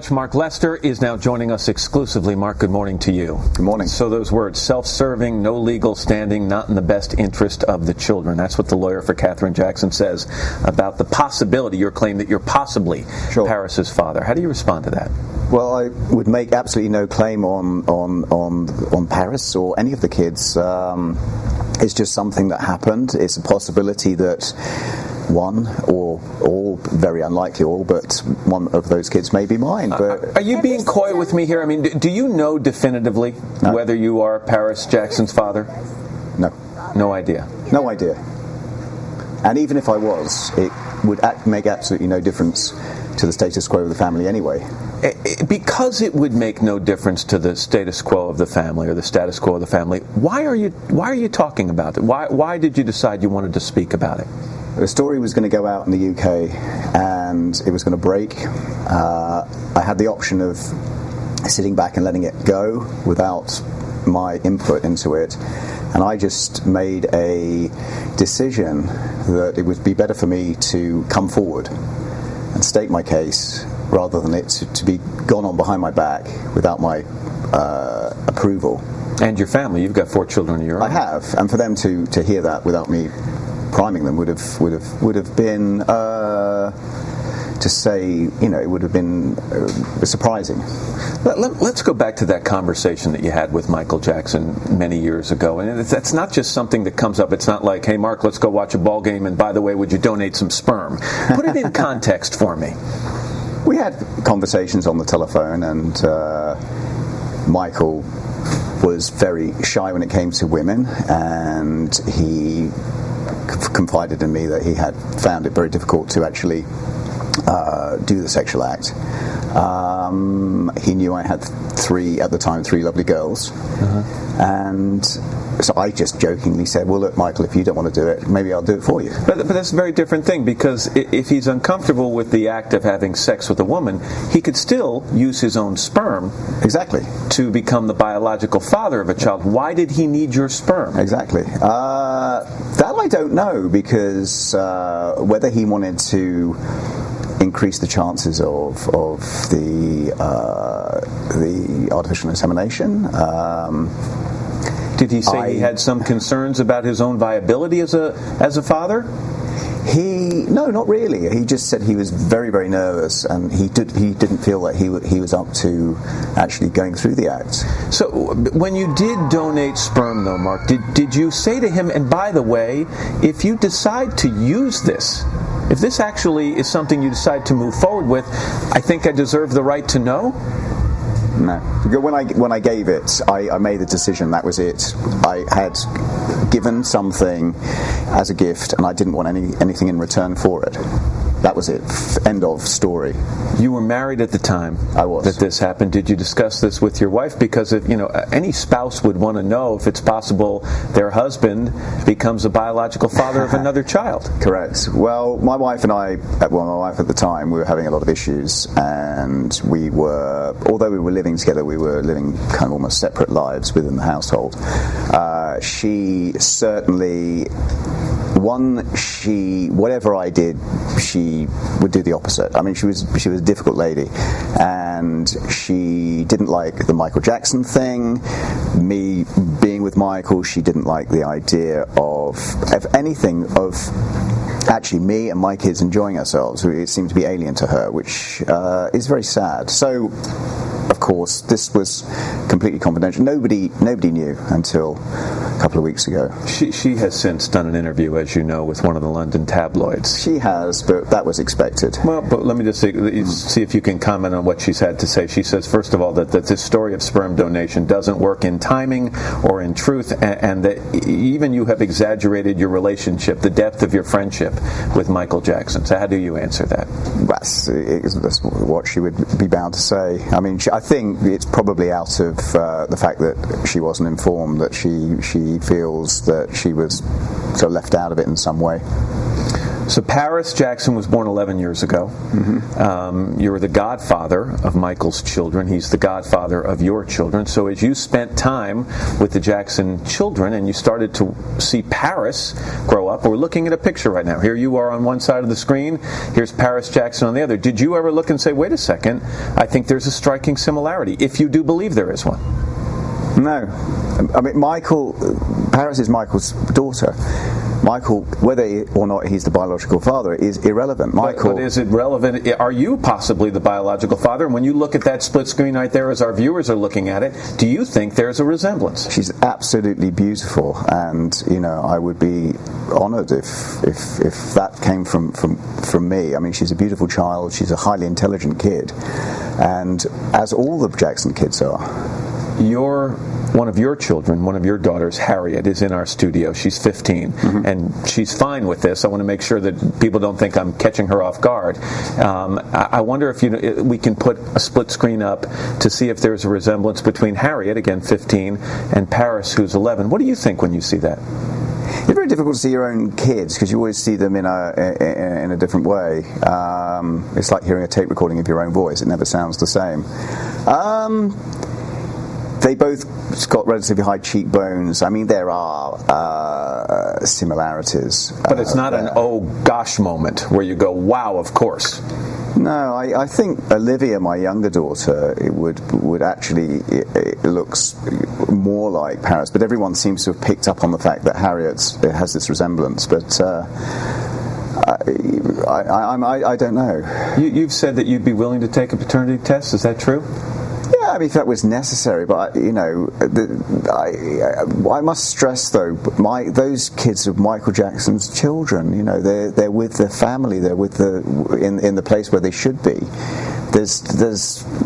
Mark Lester is now joining us exclusively. Mark, good morning to you. Good morning. So those words, self-serving, no legal standing, not in the best interest of the children. That's what the lawyer for Catherine Jackson says about the possibility, your claim that you're possibly Paris's father. How do you respond to that? Well, I would make absolutely no claim on Paris or any of the kids. It's just something that happened. It's a possibility that one or all, very unlikely all, but one of those kids may be mine. But are you being coy with me here? I mean, do you know definitively whether you are Paris Jackson's father? No. No idea? No idea. And even if I was, it would make absolutely no difference to the status quo of the family anyway. Because it would make no difference to the status quo of the family or the status quo of the family, why are you talking about it? Why did you decide you wanted to speak about it? The story was going to go out in the UK and it was going to break. I had the option of sitting back and letting it go without my input into it, and I just made a decision that it would be better for me to come forward and state my case rather than it to be gone on behind my back without my approval. And your family, you've got 4 children of your own. I have, and for them to hear that without me priming them would have been, to say, it would have been surprising. Let's go back to that conversation that you had with Michael Jackson many years ago. And that's not just something that comes up. It's not like, hey, Mark, let's go watch a ball game, and by the way, would you donate some sperm? Put it in context for me. We had conversations on the telephone, and Michael was very shy when it came to women, and he confided in me that he had found it very difficult to actually do the sexual act. He knew I had three lovely girls, and so I just jokingly said, well, look, Michael, if you don't want to do it, maybe I'll do it for you. But that's a very different thing, because if he's uncomfortable with the act of having sex with a woman, he could still use his own sperm exactly to become the biological father of a child. Why did he need your sperm? Exactly. That I don't know, because whether he wanted to increase the chances of the artificial insemination. Did he say he had some concerns about his own viability as a father? No, not really. He just said he was very, very nervous, and he didn't feel that he was up to actually going through the act. So when you did donate sperm, though, Mark, did you say to him, and by the way, if you decide to use this, if this actually is something you decide to move forward with, I think I deserve the right to know? No. When I gave it, I made the decision. That was it. I had given something as a gift, and I didn't want anything in return for it. That was it. End of story. You were married at the time I was. that this happened. Did you discuss this with your wife? Because if any spouse would want to know if it's possible their husband becomes a biological father of another child. Correct. Well, my wife at the time, we were having a lot of issues, and although we were living together, we were living kind of almost separate lives within the household. She certainly, whatever I did, she would do the opposite. I mean, she was a difficult lady, and she didn't like the Michael Jackson thing. Me being with Michael, she didn't like the idea of anything of actually me and my kids enjoying ourselves. It seemed to be alien to her, which is very sad. So, of course, this was completely confidential. Nobody knew until a couple of weeks ago. She has since done an interview, as you know, with one of the London tabloids. She has, but that was expected. Well, but let me just see if you can comment on what she's had to say. She says, first of all, that this story of sperm donation doesn't work in timing or in truth, and that even you have exaggerated your relationship, the depth of your friendship with Michael Jackson. So how do you answer that? That's what she would be bound to say. I mean, I think it's probably out of the fact that she wasn't informed, that she feels that she was sort of left out of it in some way. So Paris Jackson was born 11 years ago. You're the godfather of Michael's children. He's the godfather of your children. So as you spent time with the Jackson children and you started to see Paris grow up, we're looking at a picture right now. Here you are on one side of the screen. Here's Paris Jackson on the other. Did you ever look and say, wait a second, I think there's a striking similarity, if you do believe there is one? No. I mean, Paris is Michael's daughter. Michael, whether or not he's the biological father, is irrelevant. But is it relevant? Are you possibly the biological father? And when you look at that split screen right there as our viewers are looking at it, do you think there's a resemblance? She's absolutely beautiful, and I would be honoured if that came from me. I mean, she's a beautiful child. She's a highly intelligent kid, and as all the Jackson kids are. One of your children, one of your daughters, Harriet, is in our studio. She's 15, and she's fine with this. I want to make sure that people don't think I'm catching her off guard. I wonder if we can put a split screen up to see if there's a resemblance between Harriet, again 15, and Paris, who's 11. What do you think when you see that? It's very difficult to see your own kids because you always see them in a different way. It's like hearing a tape recording of your own voice. It never sounds the same. They both got relatively high cheekbones. I mean, there are similarities. But it's not an oh gosh moment where you go, wow, of course. No, I think Olivia, my younger daughter, would actually, it looks more like Paris, but everyone seems to have picked up on the fact that Harriet has this resemblance. But I don't know. You've said that you'd be willing to take a paternity test. Is that true? Yeah, I mean, if that was necessary, but I must stress though, those kids are Michael Jackson's children. They're with their family. They're with in the place where they should be. There's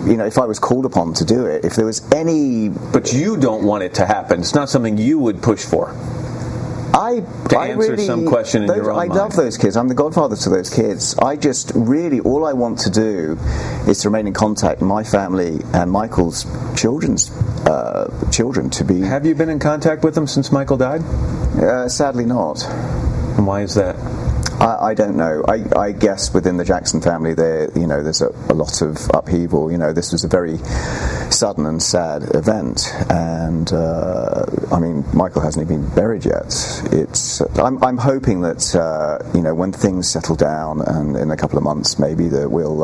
if I was called upon to do it, if there was any. But you don't want it to happen. It's not something you would push for. To answer some question in your own mind. I love those kids. I'm the godfather to those kids. I just really, all I want to do is to remain in contact with my family and Michael's children's children to be... Have you been in contact with them since Michael died? Sadly not. And why is that? I don't know. I guess within the Jackson family, there's a lot of upheaval. This was a very sudden and sad event, and I mean, Michael hasn't even been buried yet. I'm hoping that when things settle down, and in a couple of months, maybe that we'll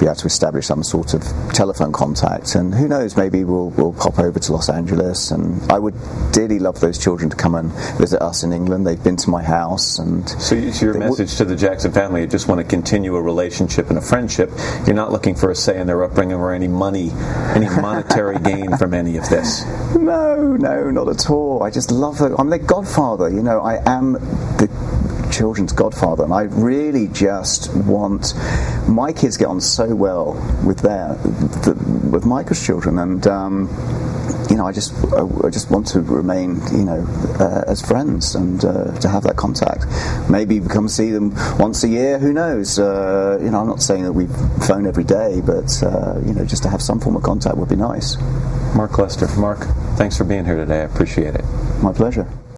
be able to establish some sort of telephone contact, and who knows, maybe we'll pop over to Los Angeles. And I would dearly love those children to come and visit us in England. They've been to my house, and so your message to the Jackson family, you just want to continue a relationship and a friendship. You're not looking for a say in their upbringing or any monetary gain from any of this. No, not at all. I just love them. I'm their godfather. I am the children's godfather, and I really just want my kids get on so well with with Michael's children, and I just want to remain, as friends, and to have that contact. Maybe come see them once a year. Who knows? I'm not saying that we phone every day, but just to have some form of contact would be nice. Mark Lester. Mark, thanks for being here today. I appreciate it. My pleasure.